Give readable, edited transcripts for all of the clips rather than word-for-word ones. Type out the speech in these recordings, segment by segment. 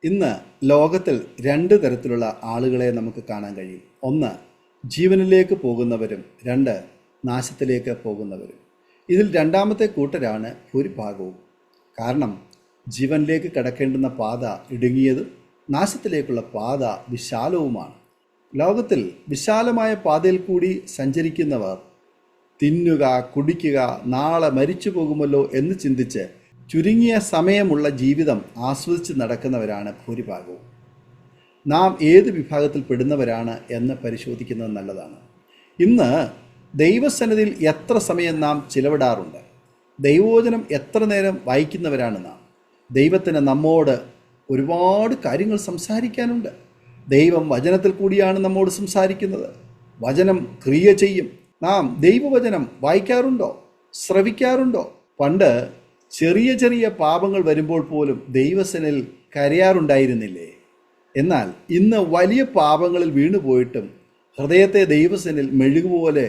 ഇന്ന് ലോകത്തിൽ രണ്ട് തരത്തിലുള്ള ആളുകളെ നമുക്ക് കാണാൻ കഴിയും. ഒന്ന്, ജീവനിലേക്ക് പോകുന്നവരും. രണ്ട്, നാശത്തിലേക്ക് പോകുന്നവരും. ഇതിൽ രണ്ടാമത്തെ കൂട്ടരാണ് ഭൂരിഭാഗവും. കാരണം ജീവനിലേക്ക് കടക്കേണ്ടുന്ന പാത ഇടുങ്ങിയതും നാശത്തിലേക്കുള്ള പാത വിശാലവുമാണ്. ലോകത്തിൽ വിശാലമായ പാതയിൽ കൂടി സഞ്ചരിക്കുന്നവർ തിന്നുക, കുടിക്കുക, നാളെ മരിച്ചു പോകുമല്ലോ എന്ന് ചിന്തിച്ച് ചുരുങ്ങിയ സമയമുള്ള ജീവിതം ആസ്വദിച്ച് നടക്കുന്നവരാണ് ഭൂരിഭാഗവും. നാം ഏത് വിഭാഗത്തിൽ പെടുന്നവരാണ് എന്ന് പരിശോധിക്കുന്നത് നല്ലതാണ്. ഇന്ന് ദൈവസന്നിധിയിൽ എത്ര സമയം നാം ചിലവിടാറുണ്ട്? ദൈവവചനം എത്ര നേരം വായിക്കുന്നവരാണ് നാം? ദൈവത്തിന് നമ്മോട് ഒരുപാട് കാര്യങ്ങൾ സംസാരിക്കാനുണ്ട്. ദൈവം വചനത്തിൽ കൂടിയാണ് നമ്മോട് സംസാരിക്കുന്നത്. വചനം ക്രിയ ചെയ്യും. നാം ദൈവവചനം വായിക്കാറുണ്ടോ? ശ്രവിക്കാറുണ്ടോ? പണ്ട് ചെറിയ ചെറിയ പാപങ്ങൾ വരുമ്പോൾ പോലും ദൈവസന്നിധിയിൽ കരയാറുണ്ടായിരുന്നില്ലേ? എന്നാൽ ഇന്ന് വലിയ പാപങ്ങളിൽ വീണുപോയിട്ടും ഹൃദയത്തെ ദൈവസന്നിധിയിൽ മെഴുകുപോലെ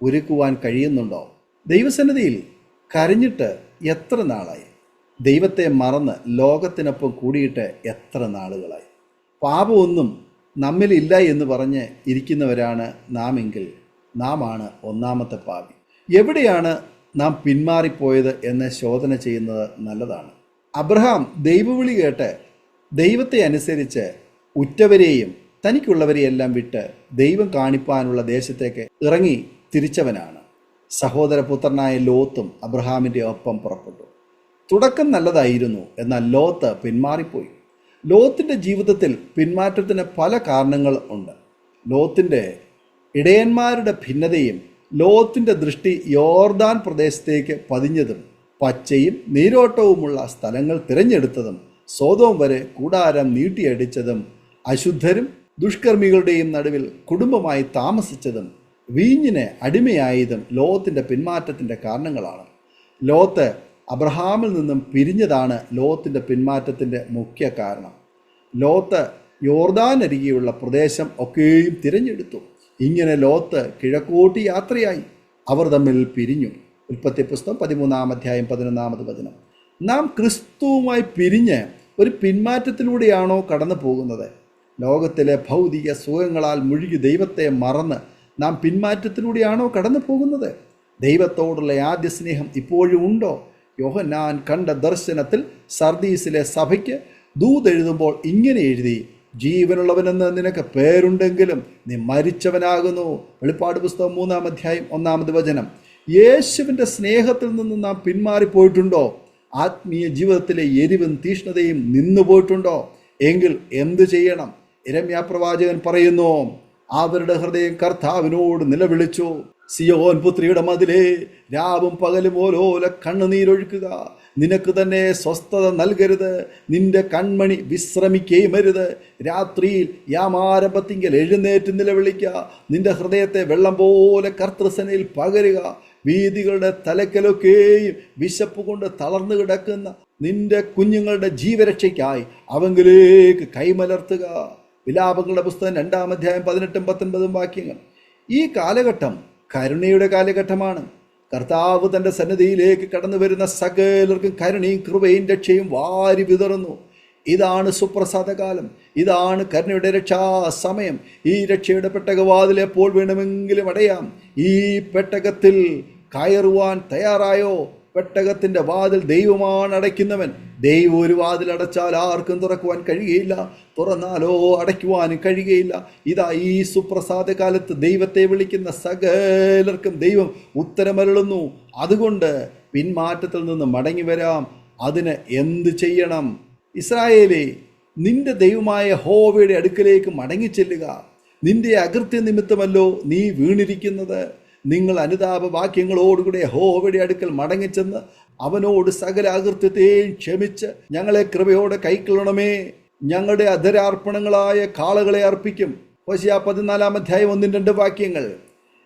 ഒരുക്കുവാൻ കഴിയുന്നുണ്ടോ? ദൈവസന്നിധിയിൽ കരഞ്ഞിട്ട് എത്ര നാളായി? ദൈവത്തെ മറന്ന് ലോകത്തിനൊപ്പം കൂടിയിട്ട് എത്ര നാളുകളായി? പാപമൊന്നും നമ്മിലില്ല എന്ന് പറഞ്ഞ് ഇരിക്കുന്നവരാണ് നാമെങ്കിൽ നാമാണ് ഒന്നാമത്തെ പാപി. എവിടെയാണ് നാം പിന്മാറിപ്പോയത് എന്ന് ശോധന ചെയ്യുന്നത് നല്ലതാണ്. അബ്രഹാം ദൈവവിളി കേട്ട് ദൈവത്തെ അനുസരിച്ച് ഉറ്റവരെയും തനിക്കുള്ളവരെയെല്ലാം വിട്ട് ദൈവം കാണിപ്പാനുള്ള ദേശത്തേക്ക് ഇറങ്ങി തിരിച്ചവനാണ്. സഹോദരപുത്രനായ ലോത്തും അബ്രഹാമിൻ്റെ ഒപ്പം പുറപ്പെട്ടു. തുടക്കം നല്ലതായിരുന്നു, എന്നാൽ ലോത്ത് പിന്മാറിപ്പോയി. ലോത്തിൻ്റെ ജീവിതത്തിൽ പിന്മാറ്റത്തിന് പല കാരണങ്ങൾ ഉണ്ട്. ലോത്തിൻ്റെ ഇടയന്മാരുടെ ഭിന്നതയും ലോത്തിൻ്റെ ദൃഷ്ടി യോർദാൻ പ്രദേശത്തേക്ക് പതിഞ്ഞതും പച്ചയും നീരോട്ടവുമുള്ള സ്ഥലങ്ങൾ തിരഞ്ഞെടുത്തതും സോദോം വരെ കൂടാരം നീട്ടിയടിച്ചതും അശുദ്ധരും ദുഷ്കർമ്മികളുടെയും നടുവിൽ കുടുംബമായി താമസിച്ചതും വീഞ്ഞിന് അടിമയായതും ലോത്തിൻ്റെ പിന്മാറ്റത്തിൻ്റെ കാരണങ്ങളാണ്. ലോത്ത് അബ്രഹാമിൽ നിന്നും പിരിഞ്ഞതാണ് ലോത്തിൻ്റെ പിന്മാറ്റത്തിൻ്റെ മുഖ്യ കാരണം. ലോത്ത് യോർദാൻ അരികെയുള്ള പ്രദേശം ഒക്കെയും തിരഞ്ഞെടുത്തു. ഇങ്ങനെ ലോത്ത് കിഴക്കോട്ട് യാത്രയായി. അവർ തമ്മിൽ പിരിഞ്ഞു. ഉൽപ്പത്തി പുസ്തകം 13-ാം അധ്യായം 11-ാമത് വചനം. നാം ക്രിസ്തുവുമായി പിരിഞ്ഞ് ഒരു പിന്മാറ്റത്തിലൂടെയാണോ കടന്നു പോകുന്നത്? ലോകത്തിലെ ഭൗതിക സുഖങ്ങളാൽ മുഴുകി ദൈവത്തെ മറന്ന് നാം പിന്മാറ്റത്തിലൂടെയാണോ കടന്നു പോകുന്നത്? ദൈവത്തോടുള്ള ആദ്യ സ്നേഹം ഇപ്പോഴും ഉണ്ടോ? യോഹന്നാൻ കണ്ട ദർശനത്തിൽ സർദീസിലെ സഭയ്ക്ക് ദൂതെഴുതുമ്പോൾ ഇങ്ങനെ എഴുതി: ജീവനുള്ളവനെന്ന് നിനക്ക് പേരുണ്ടെങ്കിലും നീ മരിച്ചവനാകുന്നു. വെളിപ്പാട് പുസ്തകം 3-ാം അധ്യായം 1-ാമത് വചനം. യേശുവിൻ്റെ സ്നേഹത്തിൽ നിന്ന് നാം പിന്മാറിപ്പോയിട്ടുണ്ടോ? ആത്മീയ ജീവിതത്തിലെ എരിവും തീഷ്ണതയും നിന്നുപോയിട്ടുണ്ടോ? എങ്കിൽ എന്തു ചെയ്യണം? യിരെമ്യാ പ്രവാചകൻ പറയുന്നു, അവരുടെ ഹൃദയം കർത്താവിനോട് നിലവിളിച്ചു. സിയോൻ പുത്രിയുടെ മതിലേ, രാവും പകലും ഓലോലെ കണ്ണുനീരൊഴുക്കുക. നിനക്ക് തന്നെ സ്വസ്ഥത നൽകരുത്. നിന്റെ കൺമണി വിശ്രമിക്കുകയും അരുത്. രാത്രിയിൽ യാമാരംഭത്തിങ്കൽ എഴുന്നേറ്റ് നിലവിളിക്കുക. നിന്റെ ഹൃദയത്തെ വെള്ളം പോലെ കർത്തൃസനയിൽ പകരുക. വീഥികളുടെ തലക്കലൊക്കെയും വിശപ്പ് കൊണ്ട് തളർന്നു കിടക്കുന്ന നിന്റെ കുഞ്ഞുങ്ങളുടെ ജീവരക്ഷയ്ക്കായി അവങ്കിലേക്ക് കൈമലർത്തുക. വിലാപങ്ങളുടെ പുസ്തകം 2-ാം അധ്യായം 18-19 വാക്യങ്ങൾ. ഈ കാലഘട്ടം കരുണയുടെ കാലഘട്ടമാണ്. കർത്താവ് തൻ്റെ സന്നിധിയിലേക്ക് കടന്നു വരുന്ന സകലർക്കും കരുണയും കൃപയും രക്ഷയും വാരി വിതറുന്നു. ഇതാണ് സുപ്രസാദകാലം. ഇതാണ് കരുണയുടെ രക്ഷാ സമയം. ഈ രക്ഷയുടെ പെട്ടകവാതിൽ എപ്പോൾ വേണമെങ്കിലും അടയാം. ഈ പെട്ടകത്തിൽ കയറുവാൻ തയ്യാറായോ? പെട്ടകത്തിൻ്റെ വാതിൽ ദൈവമാണ് അടയ്ക്കുന്നവൻ. ദൈവം ഒരു വാതിൽ അടച്ചാൽ ആർക്കും തുറക്കുവാൻ കഴിയുകയില്ല, തുറന്നാലോ അടയ്ക്കുവാനും കഴിയുകയില്ല. ഇതാ ഈ സുപ്രസാദ കാലത്ത് ദൈവത്തെ വിളിക്കുന്ന സകലർക്കും ദൈവം ഉത്തരമരുളുന്നു. അതുകൊണ്ട് പിന്മാറ്റത്തിൽ നിന്ന് മടങ്ങി വരാം. അതിന് എന്ത് ചെയ്യണം? ഇസ്രായേലേ, നിന്റെ ദൈവമായ യഹോവയുടെ അടുക്കലേക്ക് മടങ്ങിച്ചെല്ലുക. നിന്റെ അകൃത്യ നിമിത്തമല്ലോ നീ വീണിരിക്കുന്നത്. നിങ്ങൾ അനുതാപ വാക്യങ്ങളോടുകൂടെ യഹോവയുടെ അടുക്കൽ മടങ്ങിച്ചെന്ന് അവനോട് സകല അകൃത്യത്തെയും ക്ഷമിച്ച് ഞങ്ങളെ കൃപയോടെ കൈക്കൊള്ളണമേ. ഞങ്ങളുടെ അധരാർപ്പണങ്ങളായ കാളകളെ അർപ്പിക്കും. ഹോശേയ 14-ാം അധ്യായം 1-2 വാക്യങ്ങൾ.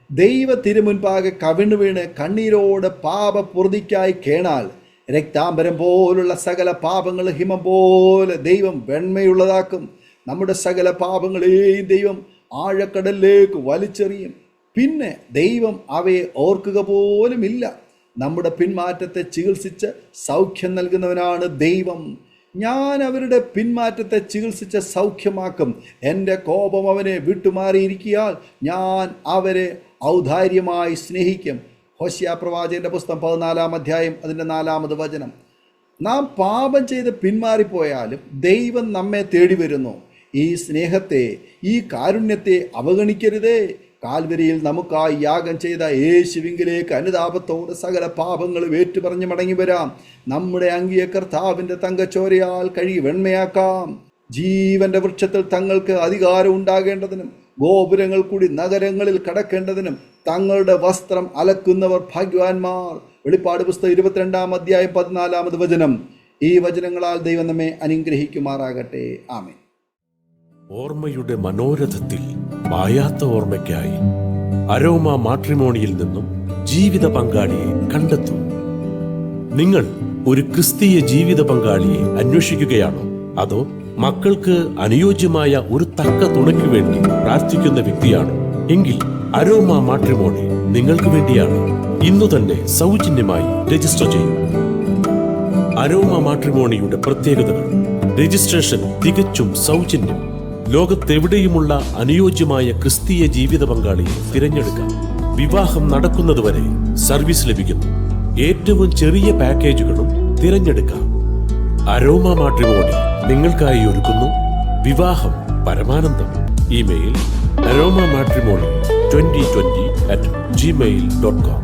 ദൈവ തിരുമുൻപാകെ കവിണ്ണു വീണ് കണ്ണീരോട് പാപപൂർത്തിക്കായി കേണാൽ രക്താംബരം പോലുള്ള സകല പാപങ്ങൾ ഹിമം പോലെ ദൈവം വെണ്മയുള്ളതാക്കും. നമ്മുടെ സകല പാപങ്ങളെയും ദൈവം ആഴക്കടലിലേക്ക് വലിച്ചെറിയും. പിന്നെ ദൈവം അവയെ ഓർക്കുക പോലുമില്ല. നമ്മുടെ പിന്മാറ്റത്തെ ചികിത്സിച്ച് സൗഖ്യം നൽകുന്നവനാണ് ദൈവം. ഞാൻ അവരുടെ പിന്മാറ്റത്തെ ചികിത്സിച്ച് സൗഖ്യമാക്കും. എൻ്റെ കോപം അവനെ വിട്ടുമാറിയിരിക്കിയാൽ ഞാൻ അവരെ ഔദാര്യമായി സ്നേഹിക്കും. ഹോശിയ പ്രവാചകന്റെ പുസ്തകം 14-ാം അധ്യായം അതിൻ്റെ 4-ാമത് വചനം. നാം പാപം ചെയ്ത് പിന്മാറിപ്പോയാലും ദൈവം നമ്മെ തേടി വരുന്നു. ഈ സ്നേഹത്തെ, ഈ കാരുണ്യത്തെ അവഗണിക്കരുതേ. കാൽവരിയിൽ നമുക്കായി യാഗം ചെയ്ത യേശുവിങ്കിലേക്ക് അനുതാപത്തോടെ സകല പാപങ്ങളും ഏറ്റുപറഞ്ഞ് മടങ്ങി വരാം. നമ്മുടെ അങ്കിയെ കർത്താവിൻ്റെ തങ്കച്ചോരയാൽ കഴുകി വെണ്മയാക്കാം. ജീവന്റെ വൃക്ഷത്തിൽ തങ്ങൾക്ക് അധികാരം ഉണ്ടാകേണ്ടതിനും ഗോപുരങ്ങൾ കൂടി നഗരങ്ങളിൽ കടക്കേണ്ടതിനും തങ്ങളുടെ വസ്ത്രം അലക്കുന്നവർ ഭാഗ്യവാന്മാർ. വെളിപ്പാട് പുസ്തകം 22-ാം അധ്യായം 14-ാമത് വചനം. ഈ വചനങ്ങളാൽ ദൈവം നമ്മെ അനുഗ്രഹിക്കുമാറാകട്ടെ. ആമേൻ. ഓർമ്മയുടെ മനോരഥത്തിൽ മായാത്ത ഓർമ്മയ്ക്കായി അരോമ മാട്രിമോണിയിൽ നിന്നും ജീവിത പങ്കാളിയെ കണ്ടെത്തൂ. നിങ്ങൾ ഒരു ക്രിസ്തീയ ജീവിത പങ്കാളിയെ അന്വേഷിക്കുകയാണോ? അതോ മക്കൾക്ക് അനുയോജ്യമായ ഒരു തക്ക തുണയ്ക്ക് വേണ്ടി പ്രാർത്ഥിക്കുന്ന വ്യക്തിയാണോ? എങ്കിൽ അരോമ മാട്രിമോണി നിങ്ങൾക്ക് വേണ്ടിയാണ്. ഇന്നു തന്നെ സൗജന്യമായി രജിസ്റ്റർ ചെയ്യൂ. അരോമ മാട്രിമോണിയുടെ പ്രത്യേകതകൾ: രജിസ്ട്രേഷൻ തികച്ചും സൗജന്യം. ലോകത്തെവിടെയുമുള്ള അനുയോജ്യമായ ക്രിസ്തീയ ജീവിത പങ്കാളിയെ തിരഞ്ഞെടുക്കാം. വിവാഹം നടക്കുന്നതുവരെ സർവീസ് ലഭിക്കുന്നു. ഏറ്റവും ചെറിയ പാക്കേജുകളും തിരഞ്ഞെടുക്കാം. അരോമ മാട്രിമോണി നിങ്ങൾക്കായി ഒരുക്കുന്നു വിവാഹം പരമാനന്ദം. Email aroma matrimony2020@gmail.com.